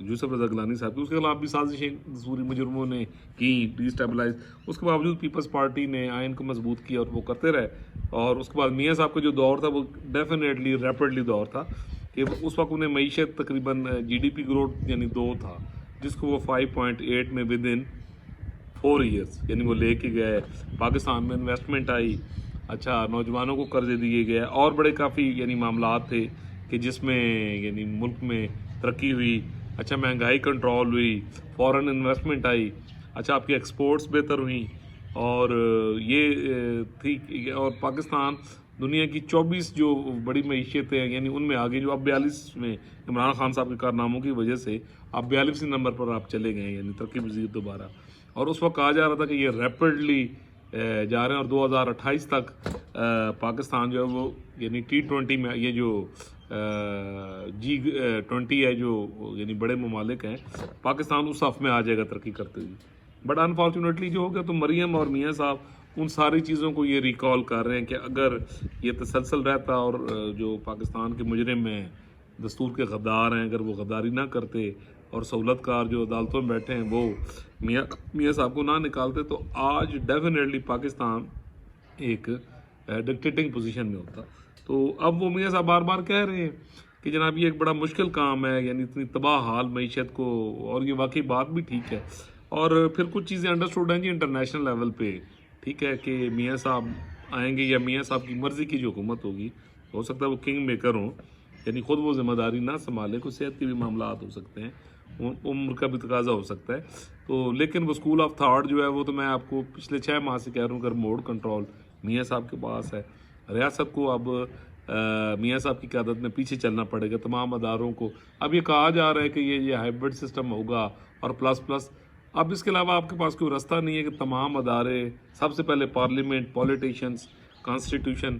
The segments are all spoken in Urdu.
یوسف رضا گیلانی صاحب کی. اس کے خلاف بھی سازشیں دستوری مجرموں نے کی ڈی اسٹیبلائز. اس کے باوجود پیپلز پارٹی نے آئین کو مضبوط کیا اور وہ کرتے رہے. اور اس کے بعد میاں صاحب کا جو دور تھا وہ ڈیفینیٹلی ریپڈلی دور تھا کہ اس وقت انہیں معیشت تقریباً جی ڈی پی گروتھ یعنی 2 تھا, جس کو وہ 5.8 میں ود ان 4 ایئرس یعنی وہ لے کے گئے. پاکستان میں انویسٹمنٹ آئی, اچھا نوجوانوں کو قرضے دیے گئے, اور بڑے کافی یعنی معاملات تھے کہ جس میں یعنی ملک میں ترقی ہوئی, اچھا مہنگائی کنٹرول ہوئی, فورن انویسٹمنٹ آئی, اچھا آپ کی ایکسپورٹس بہتر ہوئیں. اور یہ تھی, اور پاکستان دنیا کی 24 جو بڑی معیشتیں ہیں یعنی ان میں آگے, جو اب 42 میں عمران خان صاحب کے کارناموں کی وجہ سے اب 42 نمبر پر آپ چلے گئے ہیں یعنی ترقی پذیر دوبارہ. اور اس وقت کہا جا رہا تھا کہ یہ ریپڈلی جا رہے ہیں, اور 2028 تک پاکستان جو ہے وہ یعنی T20 میں یہ جو G20 ہے جو یعنی بڑے ممالک ہیں, پاکستان اس صف میں آ جائے گا ترقی کرتے ہوئے. بٹ انفارچونیٹلی جو ہو گیا تو مریم اور میاں صاحب ان ساری چیزوں کو یہ ریکال کر رہے ہیں کہ اگر یہ تسلسل رہتا اور جو پاکستان کے مجرم ہیں, دستور کے غدار ہیں, اگر وہ غداری نہ کرتے اور سہولت کار جو عدالتوں میں بیٹھے ہیں وہ میاں صاحب کو نہ نکالتے, تو آج ڈیفینیٹلی پاکستان ایک ڈکٹیٹنگ پوزیشن میں ہوتا. تو اب وہ میاں صاحب بار بار کہہ رہے ہیں کہ جناب یہ ایک بڑا مشکل کام ہے, یعنی اتنی تباہ حال معیشت کو, اور یہ واقعی بات بھی ٹھیک ہے. اور پھر کچھ چیزیں انڈرسٹوڈ ہیں جی انٹرنیشنل لیول پہ, ٹھیک ہے کہ میاں صاحب آئیں گے یا میاں صاحب کی مرضی کی جو حکومت ہوگی, ہو سکتا ہے وہ کنگ میکر ہوں, یعنی خود وہ ذمہ داری نہ سنبھالے, کوئی صحت کے بھی معاملات ہو سکتے ہیں, عمر کا بھی تقاضا ہو سکتا ہے. تو لیکن وہ اسکول آف تھاٹ جو ہے وہ تو میں آپ کو پچھلے 6 ماہ سے کہہ رہا ہوں کہ موڈ کنٹرول میاں صاحب کے پاس ہے. ریاست کو اب میاں صاحب کی قیادت میں پیچھے چلنا پڑے گا, تمام اداروں کو. اب یہ کہا جا رہا ہے کہ یہ ہائبرڈ سسٹم ہوگا اور پلس. اب اس کے علاوہ آپ کے پاس کوئی راستہ نہیں ہے کہ تمام ادارے, سب سے پہلے پارلیمنٹ, پولیٹیشنز, کانسٹیٹیوشن,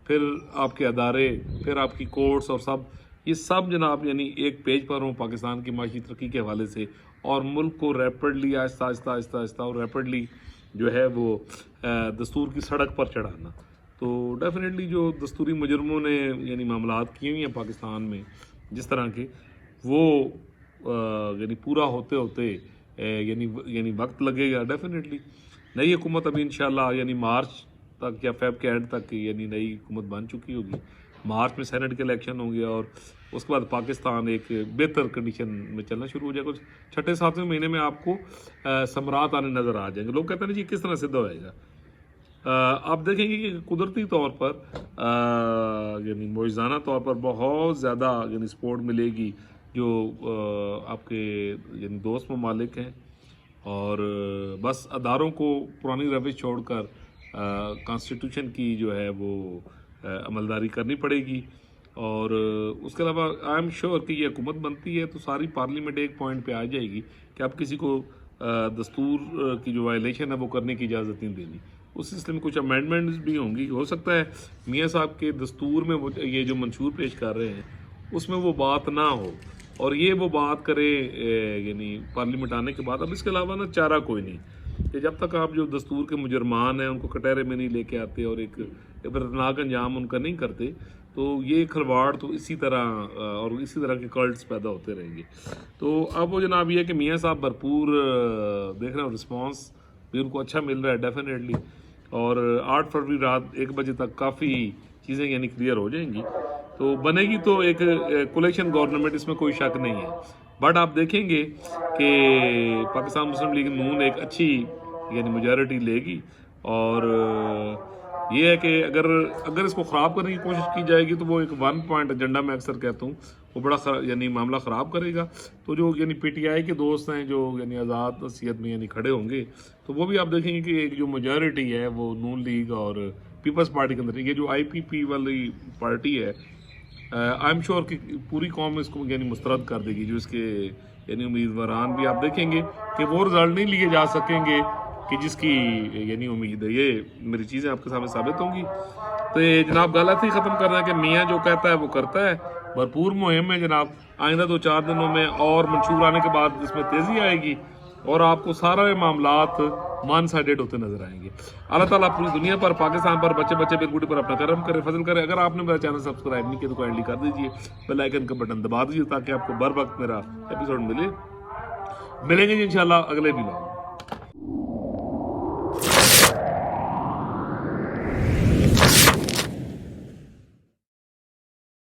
پھر آپ کے ادارے, پھر آپ کی کورٹس, اور یہ سب جناب یعنی ایک پیج پر ہوں پاکستان کی معاشی ترقی کے حوالے سے, اور ملک کو ریپڈلی آہستہ اور ریپڈلی جو ہے وہ دستور کی سڑک پر چڑھانا. تو ڈیفینیٹلی جو دستوری مجرموں نے یعنی معاملات کیے ہوئے ہیں پاکستان میں جس طرح کے, وہ یعنی پورا ہوتے یعنی وقت لگے گا. ڈیفینیٹلی نئی حکومت ابھی انشاءاللہ یعنی مارچ تک یا فیب کے اینڈ تک یعنی نئی حکومت بن چکی ہوگی. مارچ میں سینٹ کے الیکشن ہوں گے اور اس کے بعد پاکستان ایک بہتر کنڈیشن میں چلنا شروع ہو جائے گا. چھٹے 7ویں مہینے میں آپ کو ثمرات آنے نظر آ جائیں گے. لوگ کہتے ہیں جی کس طرح سدھا ہوئے گا. آپ دیکھیں گے کہ قدرتی طور پر یعنی موجزانہ طور پر بہت زیادہ یعنی سپورٹ ملے گی جو آپ کے یعنی دوست ممالک ہیں, اور بس اداروں کو پرانی روش چھوڑ کر کانسٹیٹیوشن کی جو ہے وہ عملداری کرنی پڑے گی. اور اس کے علاوہ آئی ایم شیور کہ یہ حکومت بنتی ہے تو ساری پارلیمنٹ ایک پوائنٹ پہ آ جائے گی کہ اب کسی کو دستور کی جو وائلیشن ہے وہ کرنے کی اجازت نہیں دینی. اس سلسلے میں کچھ امینڈمنٹس بھی ہوں گی. ہو سکتا ہے میاں صاحب کے دستور میں وہ یہ جو منشور پیش کر رہے ہیں اس میں وہ بات نہ ہو, اور یہ وہ بات کرے یعنی پارلیمنٹ آنے کے بعد. اب اس کے علاوہ نا چارہ کوئی نہیں کہ جب تک آپ جو دستور کے مجرمان ہیں ان کو کٹہرے میں نہیں لے کے آتے اور ایک عبرتناک انجام ان کا نہیں کرتے, تو یہ کھلواڑ تو اسی طرح اور اسی طرح کے کلٹس پیدا ہوتے رہیں گے. تو اب وہ جناب یہ کہ میاں صاحب بھرپور دیکھ رہے ہیں, رسپانس بھی ان کو اچھا مل رہا ہے ڈیفینیٹلی. اور 8 فروری رات 1 بجے تک کافی چیزیں یعنی کلیئر ہو جائیں گی. تو بنے گی تو ایک کولیشن گورنمنٹ, اس میں کوئی شک نہیں ہے. بٹ آپ دیکھیں گے کہ پاکستان مسلم لیگ نون ایک اچھی یعنی میجارٹی لے گی, اور یہ ہے کہ اگر اس کو خراب کرنے کی کوشش کی جائے گی تو وہ ایک 1 پوائنٹ ایجنڈا میں اکثر کہتا ہوں وہ بڑا یعنی معاملہ خراب کرے گا. تو جو یعنی پی ٹی آئی کے دوست ہیں جو یعنی آزاد نصیحت میں یعنی کھڑے ہوں گے, تو وہ بھی آپ دیکھیں گے کہ ایک جو میجارٹی ہے وہ نون لیگ اور پیپلز پارٹی کے اندر, یہ جو آئی پی پی والی پارٹی ہے آئی ایم شیور کہ پوری قوم اس کو یعنی مسترد کر دے گی. جو اس کے یعنی امیدواران بھی آپ دیکھیں گے کہ وہ رزلٹ نہیں لیے جا سکیں گے کہ جس کی یعنی امید ہے. یہ میری چیزیں آپ کے سامنے ثابت ہوں گی. تو یہ جناب غلط ہی ختم کرنا ہے کہ میاں جو کہتا ہے وہ کرتا ہے. بھرپور مہم ہے جناب, آئندہ 2-4 دنوں میں اور منشور آنے کے بعد اس میں تیزی آئے گی, اور آپ کو سارے معاملات ون سائیڈڈ ہوتے نظر آئیں گے. اللہ تعالیٰ پوری دنیا پر، پاکستان پر، بچے بچے بلگوٹی پر اپنا کرم کرے، فضل کرے. اگر آپ نے میرا چینل سبسکرائب نہیں کیا تو کائنڈلی کر دیجیے، بیل آئیکن کا بٹن دبا دیجیے تاکہ آپ کو بر وقت میرا ایپیسوڈ ملیں گے انشاءاللہ اگلے ویلاگ.